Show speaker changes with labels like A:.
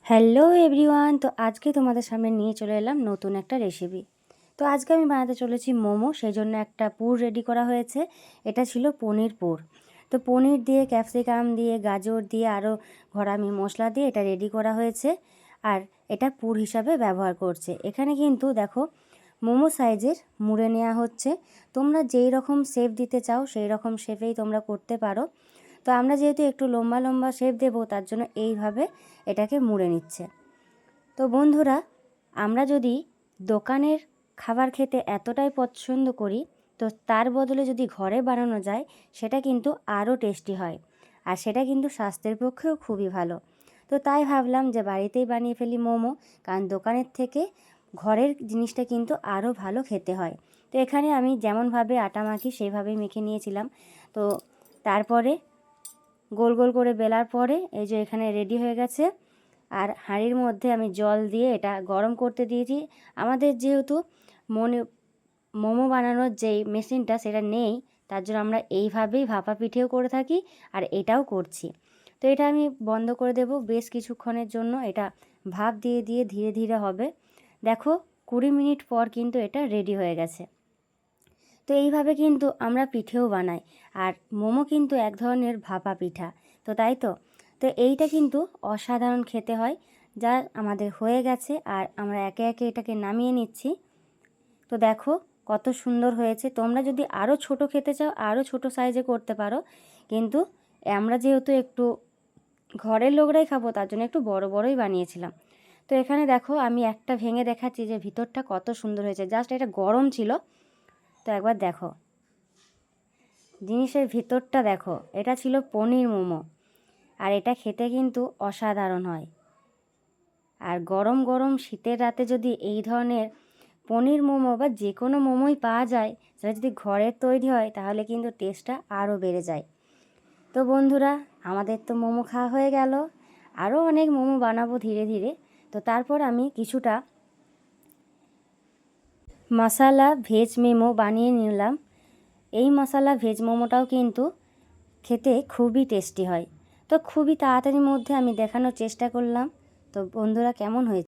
A: Hello everyone, তো আজকে তোমাদের সামনে নিয়ে চলে এলাম নতুন একটা রেসিপি। তো আজকে আমি বানাতে চলেছি মোমো। সেই জন্য একটা পুর রেডি করা হয়েছে। এটা ছিল পনির পুর। তো পনির দিয়ে, ক্যাপসিকাম দিয়ে, গাজর দিয়ে, আরও ঘরামি মশলা দিয়ে এটা রেডি করা হয়েছে। আর এটা পুর হিসাবে ব্যবহার করছে। এখানে কিন্তু দেখো মোমো সাইজের মুড়ে নেওয়া হচ্ছে। তোমরা যেই রকম শেপ দিতে চাও সেই রকম শেপেই তোমরা করতে পারো। তো আমরা যেহেতু একটু লম্বা লম্বা শেপ দেবো, তার জন্য এইভাবে এটাকে মুড়ে নিচ্ছে। তো বন্ধুরা, আমরা যদি দোকানের খাবার খেতে এতটাই পছন্দ করি, তো তার বদলে যদি ঘরে বানানো যায় সেটা কিন্তু আরও টেস্টি হয়। আর সেটা কিন্তু স্বাস্থ্যের পক্ষেও খুবই ভালো। তো তাই ভাবলাম যে বাড়িতেই বানিয়ে ফেলি মোমো, কারণ দোকানের থেকে ঘরের জিনিসটা কিন্তু আরও ভালো খেতে হয়। তো এখানে আমি যেমনভাবে আটা মাখি সেইভাবেই মেখে নিয়েছিলাম। তো তারপরে গোল গোল করে বেলার পরে এই যে এখানে রেডি হয়ে গেছে। আর হাঁড়ির মধ্যে আমি জল দিয়ে এটা গরম করতে দিয়েছি। আমাদের যেহেতু মোমো বানানোর যেই মেশিনটা সেটা নেই, তার জন্য আমরা এইভাবেই ভাপা পিঠেও করে থাকি আর এটাও করছি। তো এটা আমি বন্ধ করে দেব বেশ কিছুক্ষণের জন্য। এটা ভাপ দিয়ে দিয়ে ধীরে ধীরে হবে। দেখো 20 মিনিট পর কিন্তু এটা রেডি হয়ে গেছে। তো এইভাবে কিন্তু আমরা পিঠেও বানাই। আর মোমো কিন্তু এক ধরনের ভাপা পিঠা। তো তাই তো তো এইটা কিন্তু অসাধারণ খেতে হয়। যা আমাদের হয়ে গেছে আর আমরা একে একে এটাকে নামিয়ে নিচ্ছি। তো দেখো কত সুন্দর হয়েছে। তোমরা যদি আরও ছোট খেতে চাও আরও ছোট সাইজে করতে পারো, কিন্তু আমরা যেহেতু একটু ঘরের লোকরাই খাবো, তার জন্য একটু বড় বড়ই বানিয়েছিলাম। তো এখানে দেখো আমি একটা ভেঙে দেখাচ্ছি যে ভিতরটা কত সুন্দর হয়েছে। জাস্ট এটা গরম ছিল। তো একবার দেখো জিনিসের ভিতরটা দেখো। এটা ছিল পনির মোমো। আর এটা খেতে কিন্তু অসাধারণ হয়। আর গরম গরম শীতের রাতে যদি এই ধরনের পনির মোমো বা যে কোনো মোমোই পাওয়া যায়, সেটা যদি ঘরের তৈরি হয় তাহলে কিন্তু টেস্টটা আরও বেড়ে যায়। তো বন্ধুরা, আমাদের তো মোমো খাওয়া হয়ে গেল। আরও অনেক মোমো বানাবো ধীরে ধীরে। তো তারপর আমি কিছুটা মশলা ভেজ মোমো বানিয়ে নিলাম। এই মশলা ভেজ মোমোটাও কিন্তু খেতে খুবই টেস্টি হয়। তো খুবই তাড়াতাড়ির মধ্যে আমি দেখানোর চেষ্টা করলাম। তো বন্ধুরা, কেমন হয়েছে?